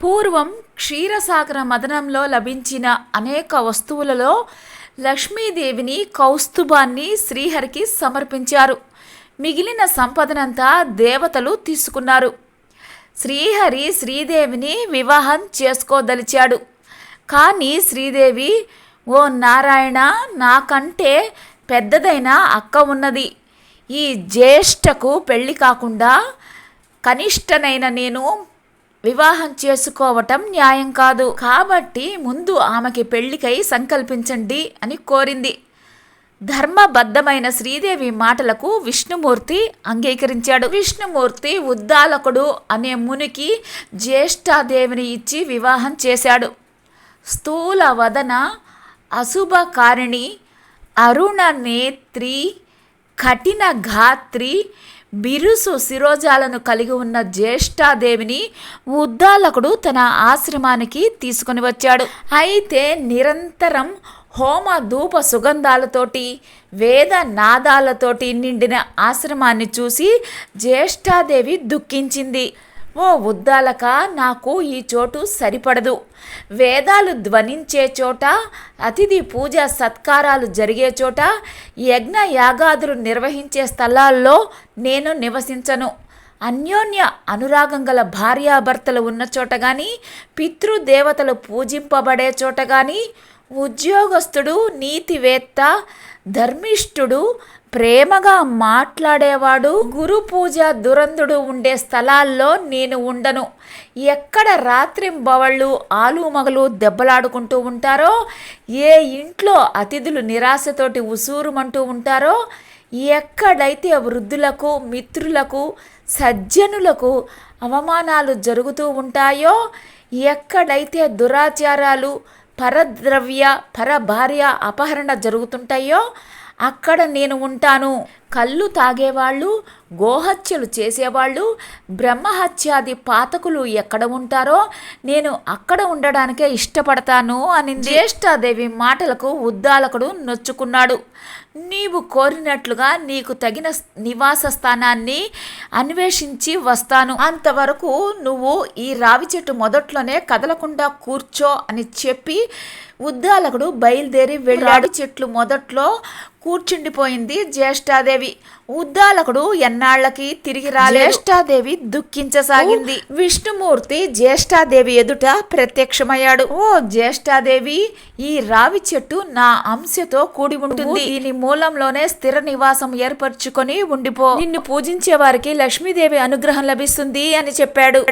పూర్వం క్షీరసాగర మదనంలో లభించిన అనేక వస్తువులలో లక్ష్మీదేవిని కౌస్తుభాన్ని శ్రీహరికి సమర్పించారు. మిగిలిన సంపదనంతా దేవతలు తీసుకున్నారు. శ్రీహరి శ్రీదేవిని వివాహం చేసుకోదలిచాడు. కానీ శ్రీదేవి, ఓ నారాయణ, నాకంటే పెద్దదైన అక్క ఉన్నది. ఈ జ్యేష్ఠకు పెళ్లి కాకుండా కనిష్టనైన నేను వివాహం చేసుకోవటం న్యాయం కాదు. కాబట్టి ముందు ఆమెకి పెళ్లికై సంకల్పించండి అని కోరింది. ధర్మబద్ధమైన శ్రీదేవి మాటలకు విష్ణుమూర్తి అంగీకరించాడు. విష్ణుమూర్తి ఉద్దాలకుడు అనే మునికి జ్యేష్ఠాదేవిని ఇచ్చి వివాహం చేశాడు. స్థూల వదన, అశుభకారిణి, అరుణ నేత్రి, కఠిన ఘాత్రి, బిరుసు శిరోజాలను కలిగి ఉన్న జ్యేష్ఠాదేవిని ఉద్దాలకుడు తన ఆశ్రమానికి తీసుకొని వచ్చాడు. అయితే నిరంతరం హోమ ధూప సుగంధాలతోటి, వేద నాదాలతోటి నిండిన ఆశ్రమాన్ని చూసి జ్యేష్ఠాదేవి దుఃఖించింది. ఓ ఉద్దాలక, నాకు ఈ చోటు సరిపడదు. వేదాలు ధ్వనించే చోట, అతిథి పూజ సత్కారాలు జరిగే చోట, యజ్ఞ యాగాదులు నిర్వహించే స్థలాల్లో నేను నివసించను. అన్యోన్య అనురాగం గల భార్యాభర్తలు ఉన్న చోట కానీ, పితృదేవతలు పూజింపబడే చోట కానీ, ఉద్యోగస్తుడు, నీతివేత్త, ధర్మిష్ఠుడు, ప్రేమగా మాట్లాడేవాడు, గురు పూజ దురంధుడు ఉండే స్థలాల్లో నేను ఉండను. ఎక్కడ రాత్రింబవళ్ళు ఆలుమగలు దెబ్బలాడుకుంటూ ఉంటారో, ఏ ఇంట్లో అతిథులు నిరాశతోటి ఉసూరుమంటూ ఉంటారో, ఎక్కడైతే వృద్ధులకు, మిత్రులకు, సజ్జనులకు అవమానాలు జరుగుతూ ఉంటాయో, ఎక్కడైతే దురాచారాలు, పరద్రవ్య పరభార్య అపహరణ జరుగుతుంటాయో అక్కడ నేను ఉంటాను. కళ్ళు తాగేవాళ్ళు, గోహత్యలు చేసేవాళ్ళు, బ్రహ్మహత్యాది పాతకులు ఎక్కడ ఉంటారో నేను అక్కడ ఉండడానికే ఇష్టపడతాను అని జ్యేష్ఠాదేవి మాటలకు ఉద్దాలకుడు నొచ్చుకున్నాడు. నీవు కోరినట్లుగా నీకు తగిన నివాస స్థానాన్ని అన్వేషించి వస్తాను. అంతవరకు నువ్వు ఈ రావి చెట్టు మొదట్లోనే కదలకుండా కూర్చో అని చెప్పి ఉద్దాలకుడు బయలుదేరి వెళ్ళాడు. చెట్లు మొదట్లో కూర్చుండిపోయింది జ్యేష్ఠాదేవి. ఉద్దాలకుడు ఎన్నాళ్లకి తిరిగి రాలేదు. జ్యేష్ఠాదేవి దుఃఖించసాగింది. విష్ణుమూర్తి జ్యేష్ఠాదేవి ఎదుట ప్రత్యక్షమయ్యాడు. ఓ జ్యేష్ఠాదేవి, ఈ రావి చెట్టు నా అంశతో కూడి ఉంటుంది. దీని మూలంలోనే స్థిర నివాసం ఏర్పరచుకొని ఉండిపో. నిన్ను పూజించే వారికి లక్ష్మీదేవి అనుగ్రహం లభిస్తుంది అని చెప్పాడు.